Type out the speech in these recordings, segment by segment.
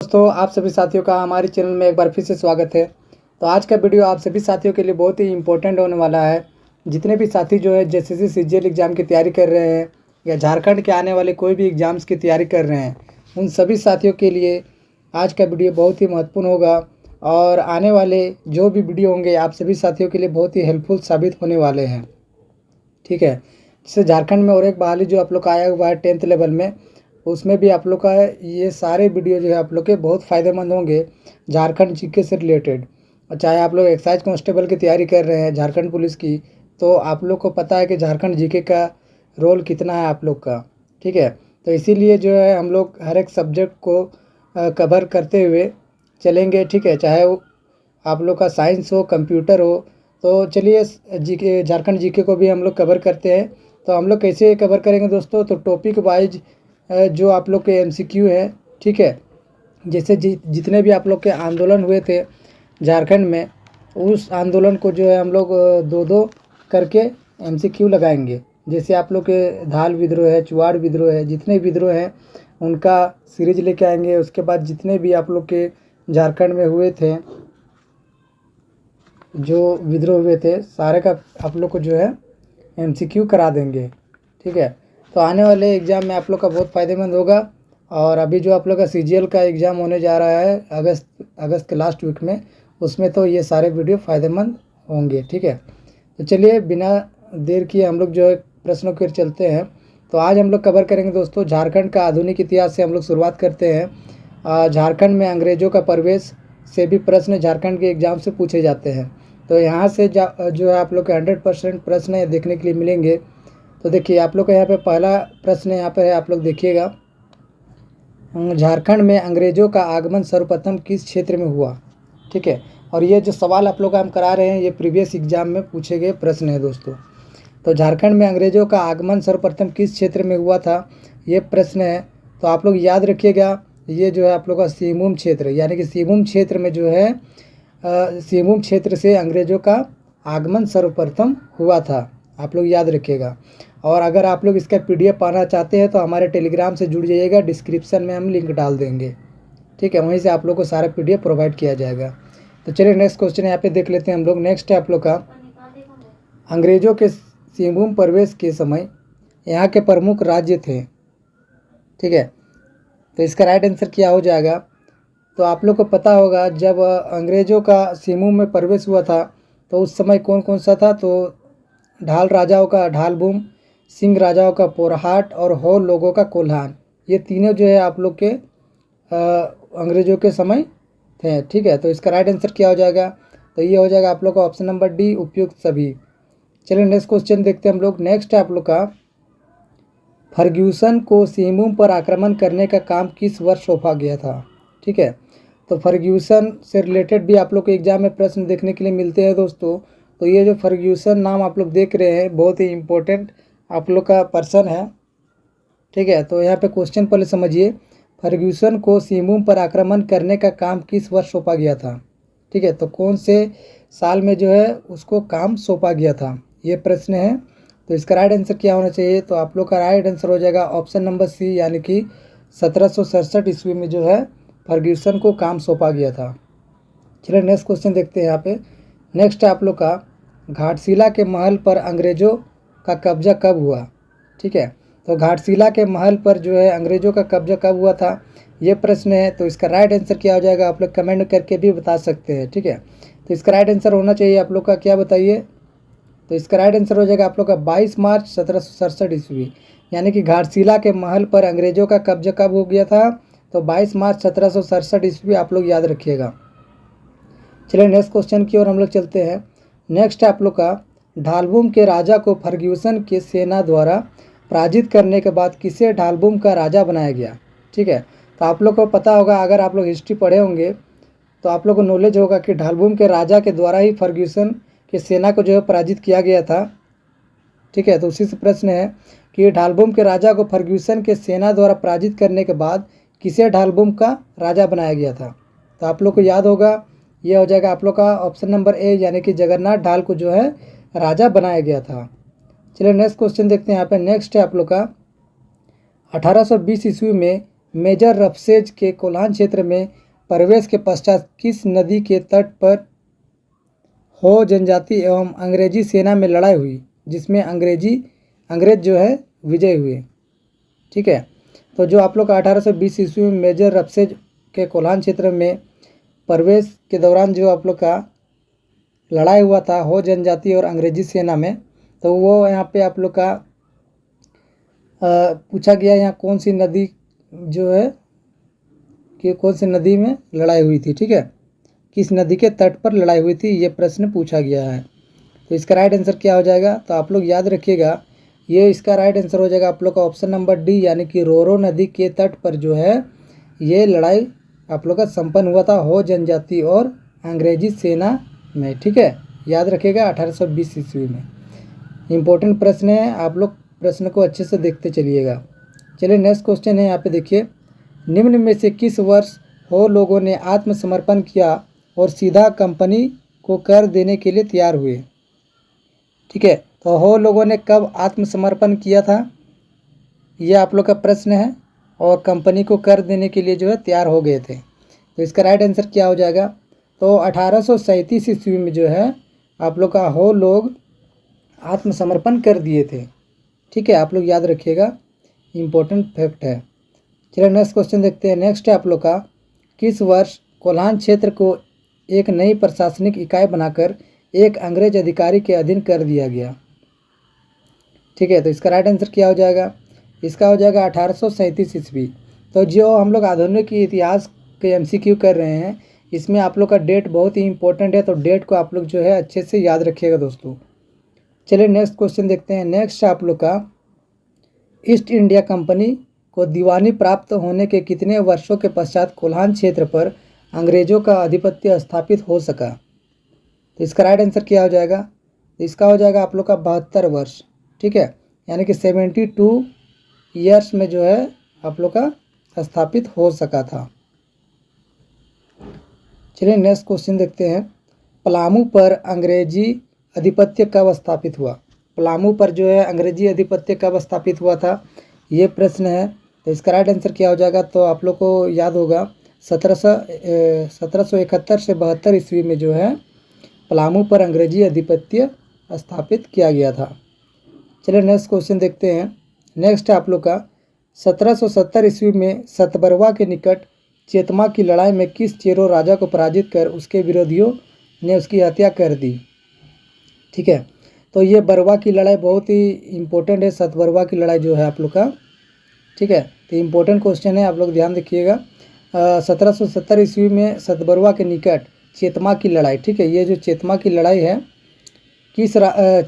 दोस्तों, आप सभी साथियों का हमारे चैनल में एक बार फिर से स्वागत है। तो आज का वीडियो आप सभी साथियों के लिए बहुत ही इम्पोर्टेंट होने वाला है। जितने भी साथी जो है जेसीसी सीजीएल एग्ज़ाम की तैयारी कर रहे हैं या झारखंड के आने वाले कोई भी एग्ज़ाम्स की तैयारी कर रहे हैं, उन सभी साथियों के लिए आज का वीडियो बहुत ही महत्वपूर्ण होगा और आने वाले जो भी वीडियो होंगे आप सभी साथियों के लिए बहुत ही हेल्पफुल साबित होने वाले हैं। ठीक है, जैसे झारखंड में और एक बहाली जो आप लोग का आया हुआ है 10th लेवल में, उसमें भी आप लोग का ये सारे वीडियो जो है आप लोग के बहुत फ़ायदेमंद होंगे झारखंड जीके से रिलेटेड। और चाहे आप लोग एक्साइज कांस्टेबल की तैयारी कर रहे हैं झारखंड पुलिस की, तो आप लोग को पता है कि झारखंड जीके का रोल कितना है आप लोग का। ठीक है, तो इसीलिए जो है हम लोग हर एक सब्जेक्ट को कवर करते हुए चलेंगे। ठीक है, चाहे वो आप लोग का साइंस हो, कंप्यूटर हो। तो चलिए जीके झारखंड जीके को भी हम लोग कवर करते हैं। तो हम लोग कैसे कवर करेंगे दोस्तों, तो टॉपिक वाइज जो आप लोग के एमसीक्यू है। ठीक है, जैसे जितने भी आप लोग के आंदोलन हुए थे झारखंड में, उस आंदोलन को जो है हम लोग दो दो करके एमसीक्यू लगाएंगे। जैसे आप लोग के धाल विद्रोह है, चुवाड़ विद्रोह है, जितने विद्रोह हैं उनका सीरीज लेके आएंगे। उसके बाद जितने भी आप लोग के झारखंड में हुए थे, जो विद्रोह हुए थे, सारे का आप लोग को जो है एमसीक्यू करा देंगे। ठीक है, तो आने वाले एग्ज़ाम में आप लोग का बहुत फ़ायदेमंद होगा। और अभी जो आप लोग का सीजीएल का एग्ज़ाम होने जा रहा है अगस्त के लास्ट वीक में, उसमें तो ये सारे वीडियो फ़ायदेमंद होंगे। ठीक है, तो चलिए बिना देर किए हम लोग जो है प्रश्नों की ओर चलते हैं। तो आज हम लोग कवर करेंगे दोस्तों झारखंड का आधुनिक इतिहास से हम लोग शुरुआत करते हैं। झारखंड में अंग्रेज़ों का प्रवेश से भी प्रश्न झारखंड के एग्ज़ाम से पूछे जाते हैं। तो यहाँ से जो है आप लोग के 100% प्रश्न देखने के लिए मिलेंगे। तो देखिए आप लोग का यहाँ पे पहला प्रश्न यहाँ पे है, आप लोग देखिएगा। झारखंड में अंग्रेज़ों का आगमन सर्वप्रथम किस क्षेत्र में हुआ? ठीक है, और ये जो सवाल आप लोग का हम करा रहे हैं ये प्रीवियस एग्जाम में पूछे गए प्रश्न है दोस्तों। तो झारखंड में अंग्रेज़ों का आगमन सर्वप्रथम किस क्षेत्र में हुआ था, ये प्रश्न है। तो आप लोग याद रखिएगा, ये जो है आप लोग का सिंहभूम क्षेत्र, यानी कि सिंहभूम क्षेत्र में जो है सिंहभूम क्षेत्र से अंग्रेज़ों का आगमन सर्वप्रथम हुआ था। आप लोग याद रखिएगा। और अगर आप लोग इसका पीडीएफ पाना चाहते हैं तो हमारे टेलीग्राम से जुड़ जाइएगा, डिस्क्रिप्शन में हम लिंक डाल देंगे। ठीक है, वहीं से आप लोग को सारा पीडीएफ प्रोवाइड किया जाएगा। तो चलिए नेक्स्ट क्वेश्चन यहाँ पे देख लेते हैं हम लोग। नेक्स्ट है आप लोग का, अंग्रेज़ों के सिंहभूम प्रवेश के समय यहाँ के प्रमुख राज्य थे। ठीक है, तो इसका राइट आंसर क्या हो जाएगा? तो आप लोग को पता होगा जब अंग्रेज़ों का सिंहभूम में प्रवेश हुआ था तो उस समय कौन कौन सा था? तो ढाल राजाओं का ढालभूम, सिंह राजाओं का पोरहाट और होल लोगों का कोल्हान, ये तीनों जो है आप लोग के अंग्रेज़ों के समय थे। ठीक है, तो इसका राइट आंसर क्या हो जाएगा? तो ये हो जाएगा आप लोग का ऑप्शन नंबर डी, उपयुक्त सभी। चलिए नेक्स्ट क्वेश्चन देखते हैं हम लोग। नेक्स्ट है आप लोग का, फर्ग्यूसन को सिंहभूम पर आक्रमण करने का काम किस वर्ष सौंपा गया था? ठीक है, तो फर्ग्यूसन से रिलेटेड भी आप लोग के एग्जाम में प्रश्न देखने के लिए मिलते हैं दोस्तों। तो ये जो फर्ग्यूसन नाम आप लोग देख रहे हैं बहुत ही इम्पोर्टेंट आप लोग का पर्सन है। ठीक है, तो यहाँ पे क्वेश्चन पहले समझिए, फर्ग्यूसन को सिंहभूम पर आक्रमण करने का काम किस वर्ष सौंपा गया था? ठीक है, तो कौन से साल में जो है उसको काम सौंपा गया था, ये प्रश्न है। तो इसका राइट आंसर क्या होना चाहिए? तो आप लोग का राइट आंसर हो जाएगा ऑप्शन नंबर सी, यानी कि 1767 ईस्वी में जो है फर्ग्यूसन को काम सौंपा गया था। चलिए नेक्स्ट क्वेश्चन देखते हैं यहाँ पे। नेक्स्ट है आप लोग का, घाटशिला के महल पर अंग्रेज़ों का कब्जा कब हुआ? ठीक है, तो घाटशिला के महल पर जो है अंग्रेज़ों का कब्जा कब हुआ था, ये प्रश्न है। तो इसका राइट आंसर क्या हो जाएगा? आप लोग कमेंट करके भी बता सकते हैं। ठीक है, तो इसका राइट आंसर होना चाहिए आप लोग का, क्या बताइए? तो इसका राइट आंसर हो जाएगा आप लोग का 22 मार्च 1767 ईस्वी, यानी कि घाटशिला के महल पर अंग्रेज़ों का कब्जा कब हो गया था? तो 22 मार्च 1767 ईस्वी, आप लोग याद रखिएगा। चलिए नेक्स्ट क्वेश्चन की ओर हम लोग चलते हैं। नेक्स्ट है आप लोग का, ढालभूम के राजा को फर्ग्यूसन की सेना द्वारा पराजित करने के बाद किसे ढालभूम का राजा बनाया गया? ठीक है, तो आप लोग को पता होगा, अगर आप लोग हिस्ट्री पढ़े होंगे तो आप लोग को नॉलेज होगा कि ढालभूम के राजा के द्वारा ही फर्ग्यूसन की सेना को जो है पराजित किया गया था। ठीक है, तो उसी से प्रश्न है कि ढालभूम के राजा को फर्ग्यूसन के सेना द्वारा पराजित करने के बाद किसे ढालभूम का राजा बनाया गया था? तो आप लोग को याद होगा, ये हो जाएगा आप लोग का ऑप्शन नंबर ए, यानी कि जगन्नाथ ढाल को जो है राजा बनाया गया था। चलिए नेक्स्ट क्वेश्चन देखते हैं यहाँ पे। नेक्स्ट है आप लोग का, 1820 ईस्वी में मेजर रफसेज के कोल्हान क्षेत्र में प्रवेश के पश्चात किस नदी के तट पर हो जनजाति एवं अंग्रेजी सेना में लड़ाई हुई, जिसमें अंग्रेज जो है विजय हुए। ठीक है, तो जो आप लोग का 1820 ईस्वी में मेजर रफसेज के कोल्हान क्षेत्र में प्रवेश के दौरान जो आप लोग का लड़ाई हुआ था हो जनजाति और अंग्रेजी सेना में, तो वो यहाँ पे आप लोग का पूछा गया यहाँ कौन सी नदी जो है कि कौन सी नदी में लड़ाई हुई थी। ठीक है, किस नदी के तट पर लड़ाई हुई थी, ये प्रश्न पूछा गया है। तो इसका राइट आंसर क्या हो जाएगा, तो आप लोग याद रखिएगा, ये इसका राइट आंसर हो जाएगा आप लोग का ऑप्शन नंबर डी, यानी कि रोरो नदी के तट पर जो है ये लड़ाई आप लोग का संपन्न हुआ था हो जनजाति और अंग्रेजी सेना में। ठीक है, याद रखिएगा 1820 ईस्वी में। इम्पोर्टेंट प्रश्न है, आप लोग प्रश्न को अच्छे से देखते चलिएगा। चलिए नेक्स्ट क्वेश्चन है, यहाँ पे देखिए, निम्न में से किस वर्ष हो लोगों ने आत्मसमर्पण किया और सीधा कंपनी को कर देने के लिए तैयार हुए। ठीक है, तो हो लोगों ने कब आत्मसमर्पण किया था, ये आप लोग का प्रश्न है, और कंपनी को कर देने के लिए जो है तैयार हो गए थे। तो इसका राइट आंसर क्या हो जाएगा, तो 1837 ईस्वी में जो है आप लोग का हो लोग आत्मसमर्पण कर दिए थे। ठीक है, आप लोग याद रखिएगा, इम्पोर्टेंट फैक्ट है। चलिए नेक्स्ट क्वेश्चन देखते हैं। नेक्स्ट है आप लोग का, किस वर्ष कोल्हान क्षेत्र को एक नई प्रशासनिक इकाई बनाकर एक अंग्रेज अधिकारी के अधीन कर दिया गया। ठीक है, तो इसका राइट आंसर क्या हो जाएगा, इसका हो जाएगा 1837 ईस्वी। तो जो हम लोग आधुनिक इतिहास के एमसीक्यू कर रहे हैं, इसमें आप लोग का डेट बहुत ही इंपॉर्टेंट है, तो डेट को आप लोग जो है अच्छे से याद रखिएगा दोस्तों। चलिए नेक्स्ट क्वेश्चन देखते हैं। नेक्स्ट आप लोग का, ईस्ट इंडिया कंपनी को दीवानी प्राप्त होने के कितने वर्षों के पश्चात कोल्हान क्षेत्र पर अंग्रेजों का आधिपत्य स्थापित हो सका। तो इसका राइट आंसर क्या हो जाएगा, तो इसका हो जाएगा आप लोग का 72 वर्ष। ठीक है, यानी कि 72 ईयर्स में जो है आप लोग का स्थापित हो सका था। चलिए नेक्स्ट क्वेश्चन देखते हैं। पलामू पर अंग्रेजी आधिपत्य कब स्थापित हुआ, पलामू पर जो है अंग्रेजी आधिपत्य कब स्थापित हुआ था, ये प्रश्न है। तो इसका राइट आंसर क्या हो जाएगा, तो आप लोग को याद होगा 1771 से 72 ईस्वी में जो है पलामू पर अंग्रेजी आधिपत्य स्थापित किया गया था। चलिए नेक्स्ट क्वेश्चन देखते हैं। नेक्स्ट है आप लोग का, 1770 ईस्वी में सतबरवा के निकट चेतमा की लड़ाई में किस चेरो राजा को पराजित कर उसके विरोधियों ने उसकी हत्या कर दी। ठीक है, तो ये बरवा की लड़ाई बहुत ही इम्पोर्टेंट है, सतबरवा की लड़ाई जो है आप लोग का। ठीक है, तो इम्पोर्टेंट क्वेश्चन है, आप लोग ध्यान रखिएगा। 1770 ईस्वी में सतबरवा के निकट चेतमा की लड़ाई। ठीक है, ये जो चेतमा की लड़ाई है किस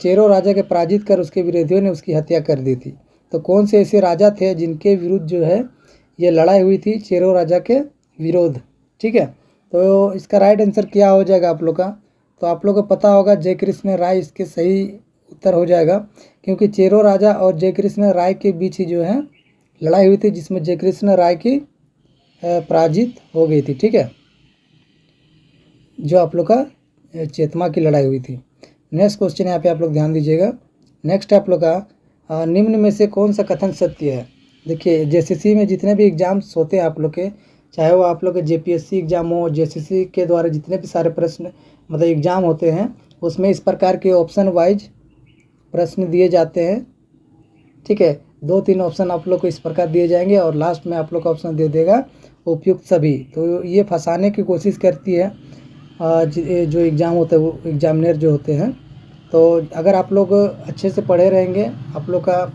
चेरो राजा के पराजित कर उसके विरोधियों ने उसकी हत्या कर दी थी। तो कौन से ऐसे राजा थे जिनके विरुद्ध जो है ये लड़ाई हुई थी, चेरो राजा के विरोध। ठीक है, तो इसका राइट आंसर क्या हो जाएगा आप लोग का, तो आप लोग को पता होगा जय कृष्ण राय इसके सही उत्तर हो जाएगा, क्योंकि चेरो राजा और जय कृष्ण राय के बीच ही जो है लड़ाई हुई थी, जिसमें जय कृष्ण राय की पराजित हो गई थी। ठीक है, जो आप लोग का चेतमा की लड़ाई हुई थी। नेक्स्ट क्वेश्चन यहाँ पे आप लोग ध्यान दीजिएगा। नेक्स्ट आप लोग का, निम्न में से कौन सा कथन सत्य है। देखिए, जेसीसी में जितने भी एग्जाम्स होते हैं आप लोग के, चाहे वो आप लोग के जेपीएससी एग्जाम हो, जेसीसी के द्वारा जितने भी सारे प्रश्न मतलब एग्ज़ाम होते हैं, उसमें इस प्रकार के ऑप्शन वाइज प्रश्न दिए जाते हैं। ठीक है, 2-3 ऑप्शन आप लोग को इस प्रकार दिए जाएंगे और लास्ट में आप लोग का ऑप्शन दे देगा उपयुक्त सभी। तो ये फंसाने की कोशिश करती है जो एग्ज़ाम होते हैं, वो एग्जामिनर जो होते हैं। तो अगर आप लोग अच्छे से पढ़े रहेंगे, आप लोग का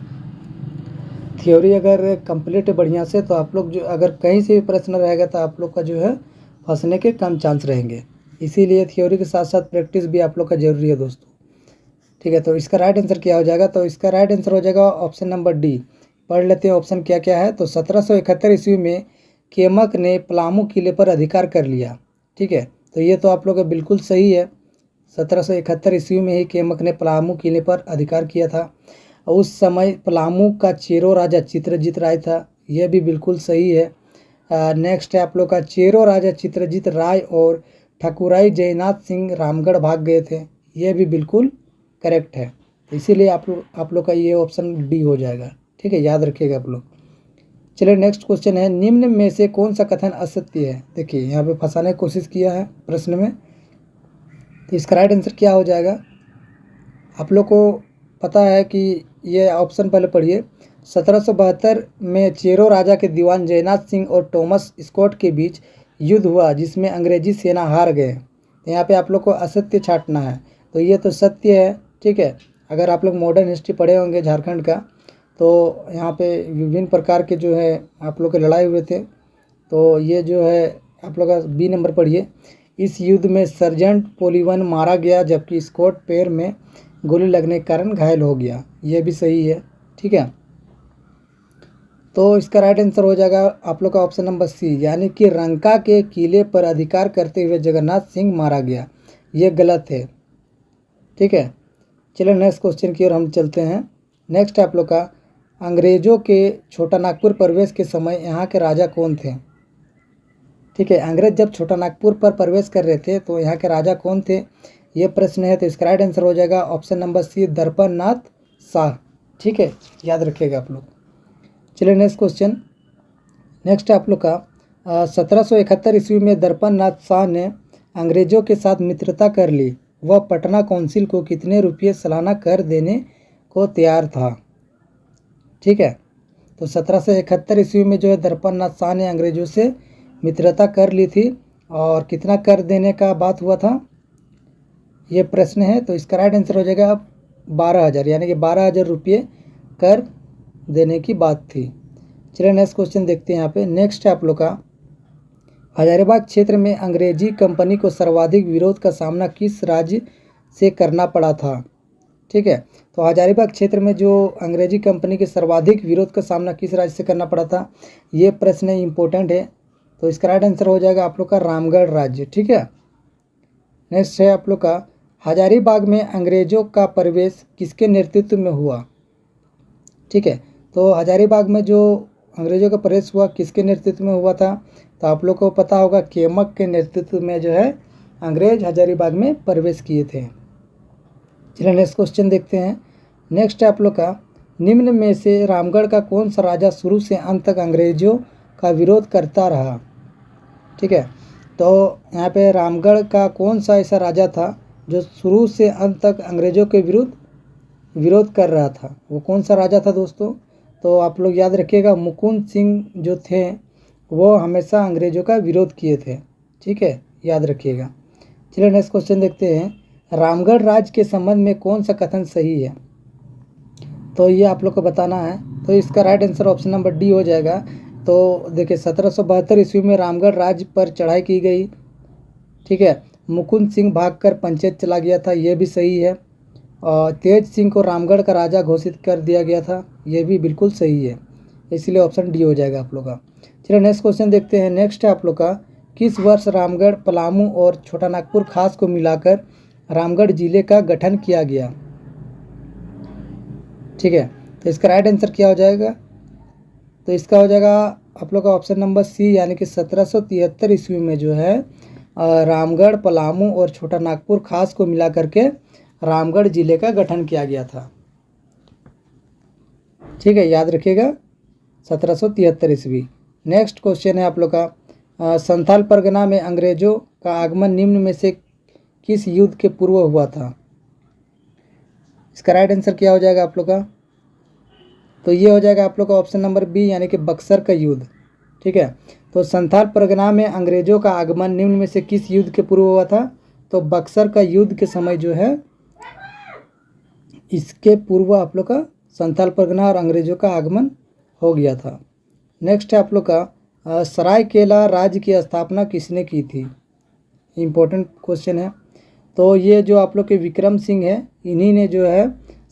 थ्योरी अगर कंप्लीट है बढ़िया से, तो आप लोग जो अगर कहीं से भी प्रश्न रहेगा तो आप लोग का जो है फंसने के कम चांस रहेंगे। इसीलिए थ्योरी के साथ साथ प्रैक्टिस भी आप लोग का ज़रूरी है दोस्तों। ठीक है, तो इसका राइट आंसर क्या हो जाएगा, तो इसका राइट आंसर हो जाएगा ऑप्शन नंबर डी। पढ़ लेते हैं ऑप्शन क्या क्या है। तो 1771 ईस्वी में केमक ने पलामू किले पर अधिकार कर लिया। ठीक है, तो ये तो आप लोग का बिल्कुल सही है। 1771 ईस्वी में ही केमक ने पलामू किले पर अधिकार किया था। उस समय पलामू का चेरो राजा चित्रजीत राय था, यह भी बिल्कुल सही है। नेक्स्ट है आप लोग का, चेरो राजा चित्रजीत राय और ठाकुराई जयनाथ सिंह रामगढ़ भाग गए थे, यह भी बिल्कुल करेक्ट है। इसीलिए आप लोग का ये ऑप्शन डी हो जाएगा। ठीक है, याद रखिएगा आप लोग। चलिए नेक्स्ट क्वेश्चन है, निम्न में से कौन सा कथन असत्य है। देखिए यहाँ पे फंसाने की कोशिश किया है प्रश्न में, तो इसका राइट आंसर क्या हो जाएगा। आप लोग को पता है कि ये ऑप्शन पहले पढ़िए। 1772 में चेरो राजा के दीवान जयनाथ सिंह और टॉमस स्कॉट के बीच युद्ध हुआ जिसमें अंग्रेजी सेना हार गए। तो यहाँ पे आप लोग को असत्य छांटना है, तो ये तो सत्य है। ठीक है, अगर आप लोग मॉडर्न हिस्ट्री पढ़े होंगे झारखंड का, तो यहाँ पे विभिन्न प्रकार के जो है आप लोग के लड़ाई हुए थे। तो ये जो है आप लोग का बी नंबर पढ़िए। इस युद्ध में सर्जेंट पोलिवन मारा गया जबकि स्कॉट पैर में गोली लगने के कारण घायल हो गया। ये भी सही है। ठीक है, तो इसका राइट आंसर हो जाएगा आप लोग का ऑप्शन नंबर सी, यानी कि रंका के किले पर अधिकार करते हुए जगन्नाथ सिंह मारा गया। ये गलत है। ठीक है, चलिए नेक्स्ट क्वेश्चन की ओर हम चलते हैं। नेक्स्ट आप लोग का, अंग्रेजों के छोटा नागपुर प्रवेश के समय यहाँ के राजा कौन थे। ठीक है, अंग्रेज जब छोटा नागपुर पर प्रवेश कर रहे थे तो यहाँ के राजा कौन थे, ये प्रश्न है। तो इसका राइट आंसर हो जाएगा ऑप्शन नंबर सी, दर्पण नाथ शाह। ठीक है, याद रखिएगा आप लोग। चलिए नेक्स्ट क्वेश्चन। नेक्स्ट आप लोग का 1771 ईस्वी में दर्पण नाथ शाह ने अंग्रेजों के साथ मित्रता कर ली। वह पटना काउंसिल को कितने रुपये सालाना कर देने को तैयार था। ठीक है, तो 1771 ईस्वी में जो है दर्पण नाथ शाह ने अंग्रेजों से मित्रता कर ली थी और कितना कर देने का बात हुआ था, ये प्रश्न है। तो इसका राइट आंसर हो जाएगा 12,000, यानी कि 12,000 रुपये कर देने की बात थी। चलिए नेक्स्ट क्वेश्चन देखते हैं यहाँ पे। नेक्स्ट है आप लोग का, हजारीबाग क्षेत्र में अंग्रेजी कंपनी को सर्वाधिक विरोध का सामना किस राज्य से करना पड़ा था। ठीक है, तो हजारीबाग क्षेत्र में जो अंग्रेजी कंपनी के सर्वाधिक विरोध का सामना किस राज्य से करना पड़ा था, ये प्रश्न इम्पोर्टेंट है। तो इसका राइट आंसर हो जाएगा आप लोग का रामगढ़ राज्य। ठीक है, नेक्स्ट है आप लोग का, हजारीबाग में अंग्रेजों का प्रवेश किसके नेतृत्व में हुआ। ठीक है, तो हजारीबाग में जो अंग्रेजों का प्रवेश हुआ किसके नेतृत्व में हुआ था, तो आप लोग को पता होगा केमक के नेतृत्व में जो है अंग्रेज हजारीबाग में प्रवेश किए थे। चलिए नेक्स्ट क्वेश्चन देखते हैं। नेक्स्ट है आप लोग का, निम्न में से रामगढ़ का कौन सा राजा शुरू से अंत तक अंग्रेजों का विरोध करता रहा। ठीक है, तो यहाँ पे रामगढ़ का कौन सा ऐसा राजा था जो शुरू से अंत तक अंग्रेजों के विरुद्ध विरोध कर रहा था, वो कौन सा राजा था दोस्तों। तो आप लोग याद रखिएगा, मुकुंद सिंह जो थे वो हमेशा अंग्रेजों का विरोध किए थे। ठीक है, याद रखिएगा। चलिए नेक्स्ट क्वेश्चन देखते हैं। रामगढ़ राज्य के संबंध में कौन सा कथन सही है, तो ये आप लोग को बताना है। तो इसका right answer option number D हो जाएगा। तो देखिए 1772 ईस्वी में रामगढ़ राज्य पर चढ़ाई की गई। ठीक है, मुकुंद सिंह भागकर पंचायत चला गया था, ये भी सही है। और तेज सिंह को रामगढ़ का राजा घोषित कर दिया गया था, ये भी बिल्कुल सही है। इसलिए ऑप्शन डी हो जाएगा आप लोग का। चलिए नेक्स्ट क्वेश्चन देखते हैं। नेक्स्ट है आप लोग का, किस वर्ष रामगढ़, पलामू और छोटा नागपुर खास को मिलाकर रामगढ़ जिले का गठन किया गया। ठीक है, तो इसका राइट आंसर क्या हो जाएगा, तो इसका हो जाएगा आप लोग का ऑप्शन नंबर सी, यानी कि 1773 ईस्वी में जो है रामगढ़, पलामू और छोटा नागपुर खास को मिला करके रामगढ़ जिले का गठन किया गया था। ठीक है, याद रखिएगा 1773 ईस्वी। नेक्स्ट क्वेश्चन है आप लोग का, संथाल परगना में अंग्रेजों का आगमन निम्न में से किस युद्ध के पूर्व हुआ था। इसका राइट आंसर क्या हो जाएगा आप लोग का, तो ये हो जाएगा आप लोग का ऑप्शन नंबर बी, यानी कि बक्सर का युद्ध। ठीक है, तो संथाल परगना में अंग्रेजों का आगमन निम्न में से किस युद्ध के पूर्व हुआ था, तो बक्सर का युद्ध के समय जो है इसके पूर्व आप लोग का संथाल परगना और अंग्रेजों का आगमन हो गया था। नेक्स्ट है आप लोग का, सरायकेला राज्य की स्थापना किसने की थी। इम्पोर्टेंट क्वेश्चन है। तो ये जो आप लोग के विक्रम सिंह है, इन्हीं ने जो है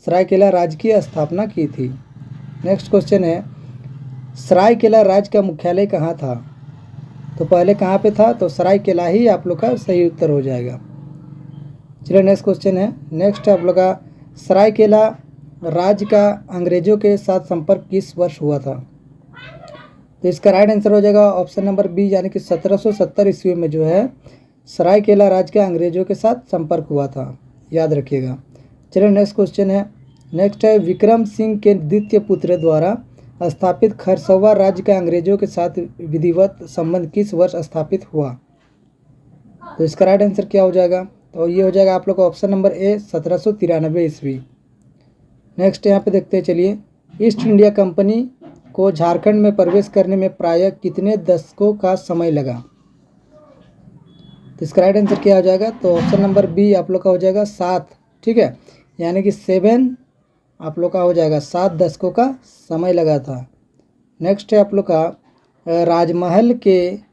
सरायकेला राज्य की स्थापना की थी। नेक्स्ट क्वेश्चन है, सरायकेला राज्य का मुख्यालय कहाँ था, तो पहले कहाँ पे था, तो सरायकेला ही आप लोग का सही उत्तर हो जाएगा। चलिए नेक्स्ट क्वेश्चन है। नेक्स्ट आप लोग का, सरायकेला राज्य का अंग्रेजों के साथ संपर्क किस वर्ष हुआ था, तो इसका राइट आंसर हो जाएगा ऑप्शन नंबर बी, यानी कि 1770 ईस्वी में जो है सरायकेला राज्य के अंग्रेजों के साथ संपर्क हुआ था, याद रखिएगा। चलिए नेक्स्ट क्वेश्चन है। नेक्स्ट है, विक्रम सिंह के द्वितीय पुत्र द्वारा स्थापित खरसवा राज्य का अंग्रेजों के साथ विधिवत संबंध किस वर्ष स्थापित हुआ? तो इसका राइट आंसर क्या हो जाएगा? तो ये हो जाएगा आप लोग का ऑप्शन नंबर ए 1793 ईस्वी। नेक्स्ट यहाँ पे देखते हैं, चलिए। ईस्ट इंडिया कंपनी को झारखंड में प्रवेश करने में प्रायः कितने दशकों का समय लगा? तो इसका राइट आंसर क्या हो जाएगा? तो ऑप्शन नंबर बी आप लोग का हो जाएगा 7, ठीक है, यानी कि 7 आप लोग का हो जाएगा, 7 दशकों का समय लगा था। नेक्स्ट है आप लोग का राजमहल के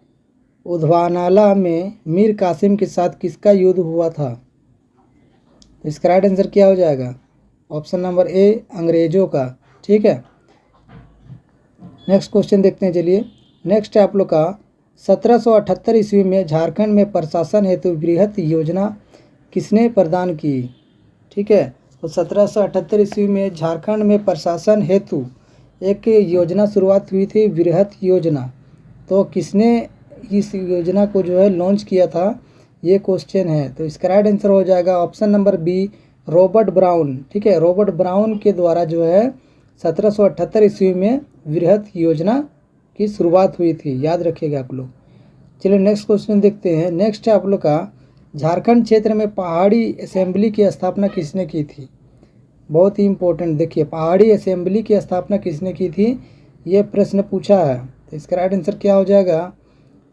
उद्वानाला में मीर कासिम के साथ किसका युद्ध हुआ था? तो इसका राइट आंसर क्या हो जाएगा? ऑप्शन नंबर ए अंग्रेजों का, ठीक है। नेक्स्ट क्वेश्चन देखते हैं, चलिए। नेक्स्ट है आप लोग का 1778 ईस्वी में झारखंड में प्रशासन हेतु वृहत योजना किसने प्रदान की? ठीक है, तो 1778 ईस्वी में झारखंड में प्रशासन हेतु एक योजना शुरुआत हुई थी, वृहत योजना। तो किसने इस योजना को जो है लॉन्च किया था, ये क्वेश्चन है। तो इसका राइट आंसर हो जाएगा option number B Robert Brown, ठीक है। रॉबर्ट ब्राउन के द्वारा जो है 1778 ईस्वी में वृहत योजना की शुरुआत हुई थी, याद रखिएगा आप लोग। चलिए नेक्स्ट क्वेश्चन देखते हैं। नेक्स्ट है आप लोग का झारखंड क्षेत्र में पहाड़ी असेंबली की स्थापना किसने की थी? बहुत ही इंपॉर्टेंट, देखिए, पहाड़ी असेंबली की स्थापना किसने की थी, ये प्रश्न पूछा है। तो इसका राइट आंसर क्या हो जाएगा?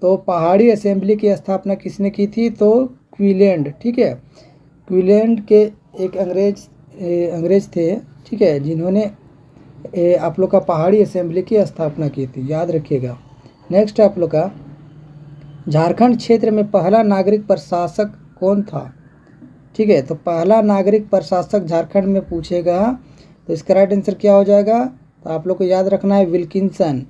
तो पहाड़ी असेंबली की स्थापना किसने की थी? तो क्विलैंड, ठीक है। क्विलैंड के एक अंग्रेज थे, ठीक है, जिन्होंने आप लोग का पहाड़ी असेंबली की स्थापना की थी, याद रखिएगा। नेक्स्ट आप लोग का झारखंड क्षेत्र में पहला नागरिक प्रशासक कौन था? ठीक है, तो पहला नागरिक प्रशासक झारखंड में पूछेगा, तो इसका राइट आंसर क्या हो जाएगा? तो आप लोग को याद रखना है विल्किंसन,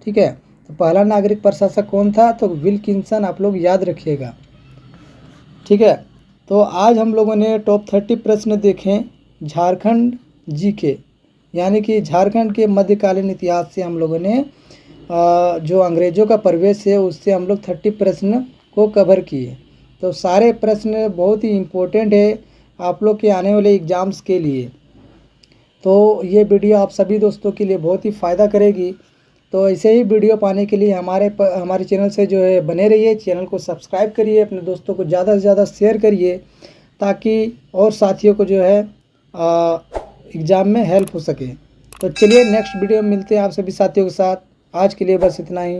ठीक है। तो पहला नागरिक प्रशासक कौन था? तो विल्किंसन आप लोग याद रखिएगा, ठीक है। तो आज हम लोगों ने टॉप 30 प्रश्न देखे झारखंड जीके, यानी कि झारखंड के मध्यकालीन इतिहास से हम लोगों ने जो अंग्रेज़ों का प्रवेश है उससे हम लोग 30 प्रश्न को कवर किए। तो सारे प्रश्न बहुत ही इम्पोर्टेंट है आप लोग के आने वाले एग्ज़ाम्स के लिए। तो ये वीडियो आप सभी दोस्तों के लिए बहुत ही फ़ायदा करेगी। तो ऐसे ही वीडियो पाने के लिए हमारे चैनल से जो है बने रहिए, चैनल को सब्सक्राइब करिए, अपने दोस्तों को ज़्यादा से ज़्यादा शेयर करिए, ताकि और साथियों को जो है एग्ज़ाम में हेल्प हो सके। तो चलिए नेक्स्ट वीडियो में मिलते हैं आप सभी साथियों के साथ। आज के लिए बस इतना ही।